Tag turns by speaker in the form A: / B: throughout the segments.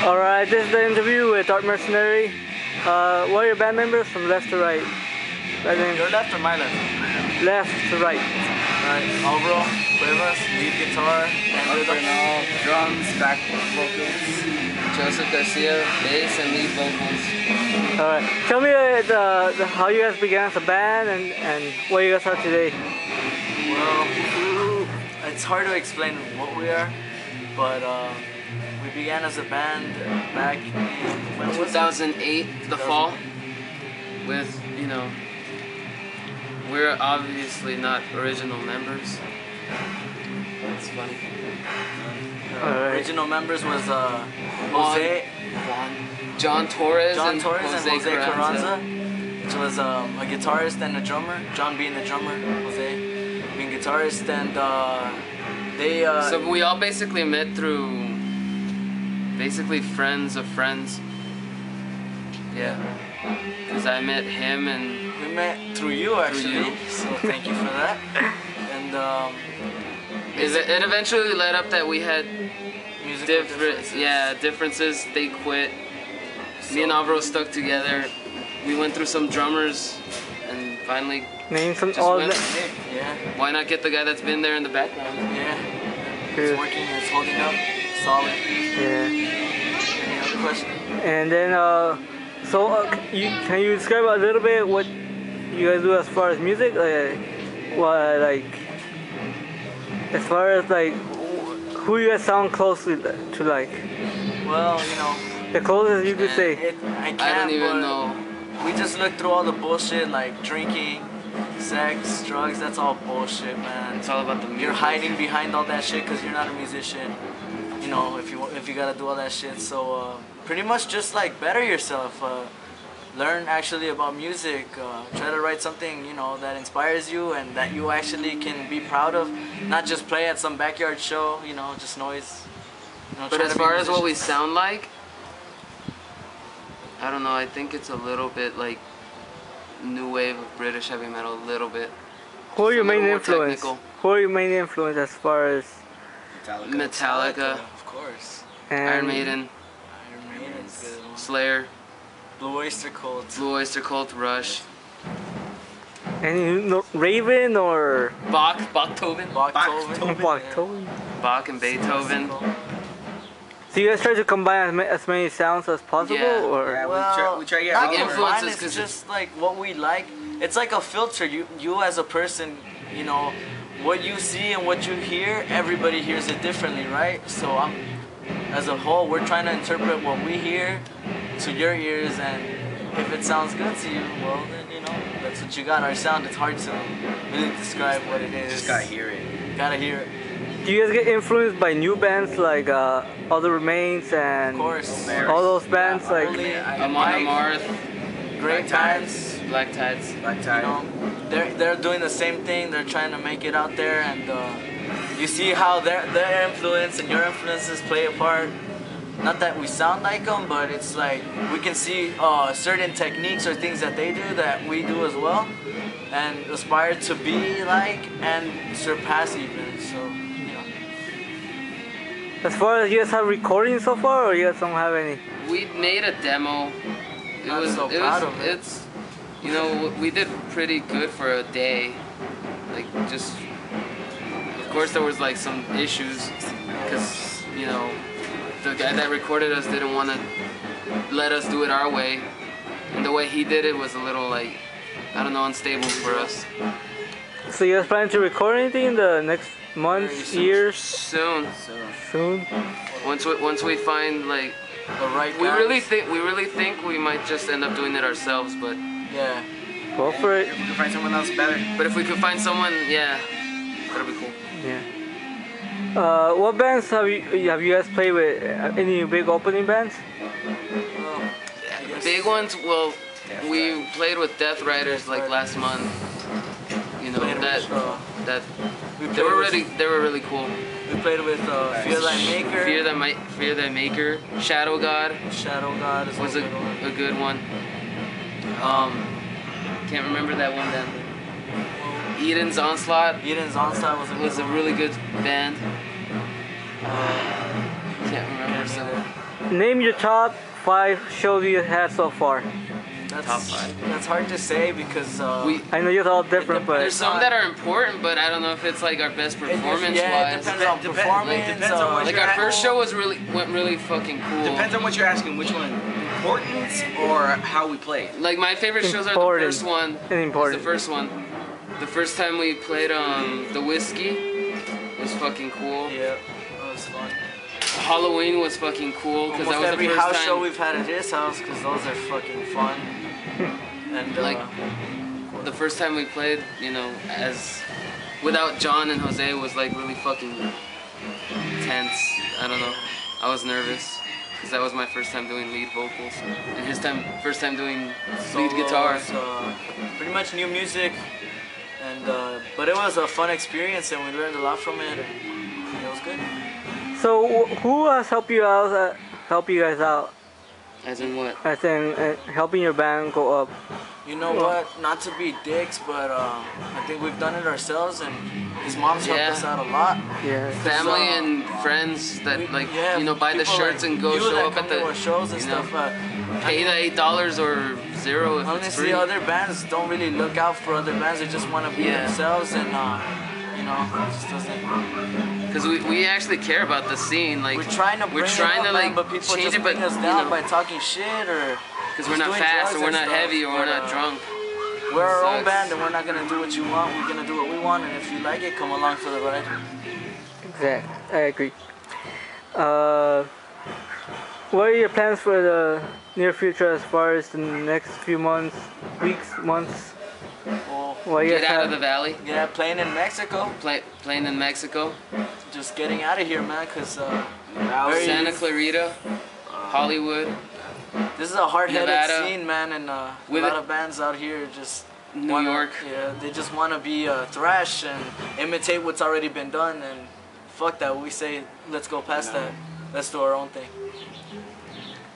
A: Alright, this is the interview with Dark Mercenary. What are your band members from left to right?
B: Your left or my left?
A: Left to right.
B: Alright, Alvaro, Cuevas, lead guitar, and
C: Bernal, drums, back vocals. Joseph Garcia, bass and lead vocals.
A: Alright, tell me how you guys began as a band and what you guys are today.
B: Well, it's hard to explain what we are, but we began as a band back in when was it?
C: 2008, the fall, with, we're obviously not original members. That's funny.
B: Original members was Jose,
C: John Torres,
B: and
C: and
B: Jose
C: Jose
B: Carranza, which was a guitarist and a drummer. John being the drummer, Jose being guitarist, and they.
C: So we all basically met through basically friends of friends. Yeah, because I met him and.
B: We met through you actually, so thank you for that. And
C: it eventually led up that we had
B: differences.
C: differences. They quit. Me and Alvaro stuck together. We went through some drummers, and finally
A: Name some
B: Yeah.
C: Why not get the guy that's been there in the background?
B: Yeah. It's working. It's holding up. Solid.
A: Yeah.
B: Any other question?
A: And then can you describe a little bit what you guys do as far as music? As far as who you guys sound closely to like?
B: Well,
A: the closest you could say.
B: I
C: don't even know.
B: We just look through all the bullshit like drinking, sex, drugs. That's all bullshit, man.
C: It's all about the music.
B: You're hiding behind all that shit because you're not a musician. If you gotta do all that shit. So pretty much just better yourself. Learn actually about music. Try to write something that inspires you and that you actually can be proud of. Not just play at some backyard show. Just noise.
C: But as far as what we sound like, I don't know. I think it's a little bit like new wave of British heavy metal. A little bit.
A: Who are your main influence? Who are your main influence as far as?
C: Metallica,
B: of course.
A: And
C: Iron Maiden, Slayer,
B: Blue Oyster
C: Cult, Rush.
A: Any Raven or
C: Beethoven,
A: Bach
C: and Beethoven.
A: So you guys try to combine as many sounds as possible, or?
C: Yeah,
B: well,
C: we try to get
B: not
C: influences.
B: It's just what we like. It's like a filter. You as a person, what you see and what you hear, everybody hears it differently, right? So as a whole, we're trying to interpret what we hear to your ears, and if it sounds good to you, well then that's what you got. Our sound, it's hard to really describe what it is.
C: Just gotta hear it.
B: Gotta hear it.
A: Do you guys get influenced by new bands like All the Remains and
B: Of course.
A: all those bands
C: Amon Amarth,
B: Great Times,
C: Black Tides.
B: They're doing the same thing. They're trying to make it out there, and you see how their influence and your influences play a part. Not that we sound like them, but it's we can see certain techniques or things that they do that we do as well, and aspire to be like and surpass even. So.
A: As far as you guys have recordings so far, or you guys don't have any?
C: We made a demo. It's we did pretty good for a day. Of course there was some issues because the guy that recorded us didn't want to let us do it our way, and the way he did it was a little unstable for us.
A: So you guys plan to record anything in the next months, years?
C: Soon. Once we find
B: the right
C: we
B: guys.
C: really think we might just end up doing it ourselves, but
B: yeah.
A: Go for it.
C: If we could find someone else better. But if we could find someone, that'll be cool.
A: Yeah. What bands have you guys played with? Any big opening bands?
C: Big ones. Well, we played with Death Riders last month. They were really cool.
B: We played with Fear Thy Maker.
C: Shadow God.
B: Shadow God
C: was a good one. Can't remember that one then. Eden's Onslaught
B: was a
C: really good band. can't remember. So
A: Name your top 5 shows you had so far.
C: top 5.
B: That's hard to say because
A: I know you're all different,
C: There's
A: but
C: some that are important, but I don't know if it's like our best performance
B: yeah, it
C: wise.
B: depends on performance.
D: depends on what
C: Like
D: you're
C: our
D: at.
C: first show went really fucking cool.
D: Depends on what you're asking. Which one? Importance or how we played?
C: Like my favorite shows are the
A: Important.
C: first one.
A: And important.
C: It's the first one. The first time we played the Whiskey was fucking cool.
B: Yeah, that was fun.
C: Halloween was fucking cool because that
B: Almost
C: was
B: every
C: the first
B: house
C: time.
B: show we've had at his house because those are fucking fun. And
C: Like the first time we played, you know, as without John and Jose was like really fucking tense. I don't know. I was nervous because that was my first time doing lead vocals and his first time doing lead guitar.
B: Pretty much new music, and but it was a fun experience and we learned a lot from it. And it was good.
A: so who has helped you out? Help you guys out?
C: As in what?
A: As in helping your band go up.
B: You know what? Not to be dicks, but I think we've done it ourselves, and his mom's helped
C: Yeah.
B: us out a lot.
A: Yeah.
C: Family and friends that like you know buy the
B: people
C: shirts
B: like
C: and go
B: you
C: show
B: that
C: up
B: come
C: at
B: to
C: the
B: our shows and
C: you know,
B: stuff.
C: pay the $8 or 0 if it's
B: Honestly,
C: free.
B: other bands don't really look out for other bands. They just want to be
C: Yeah.
B: themselves, and you know, it just doesn't.
C: Because we actually care about the scene. Like
B: We're trying to bring it up, man,
C: like
B: but people
C: change
B: just
C: it, but
B: bring us
C: you
B: down
C: know,
B: by talking shit or
C: because we're
B: just
C: not
B: doing
C: fast
B: drugs
C: or we're
B: and
C: not
B: stuff,
C: heavy or we're
B: but,
C: not drunk.
B: We're our own
C: Sucks.
B: band, and we're not gonna do what you want. We're gonna do what we want, and if you like it, come along for the ride.
A: Exactly. I agree. What are your plans for the near future as far as the next few months, weeks, months?
B: Well,
A: What you
C: Get
A: guys
C: out
A: have?
C: of the valley.
B: yeah, playing in Mexico,
C: Playing in Mexico.
B: just getting out of here, man, cause
C: Santa Clarita. Hollywood.
B: this is a hard-headed
C: Nevada.
B: scene, man, and a
C: With
B: lot
C: it-
B: of bands out here just
C: New
B: wanna,
C: York.
B: Yeah, they just want to be thrash and imitate what's already been done, and fuck that. We say, let's go past that. Let's do our own thing.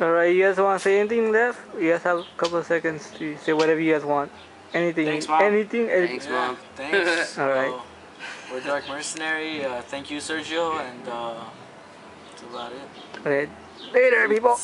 A: Alright, you guys want to say anything left? You guys have a couple of seconds to say whatever you guys want. Anything.
D: Thanks, Mom.
A: Anything.
C: Thanks,
B: Yeah,
C: Mom.
B: thanks.
A: All right.
B: We're Dark Mercenary. Thank you, Sergio, and that's about it.
A: Alright. Later, people.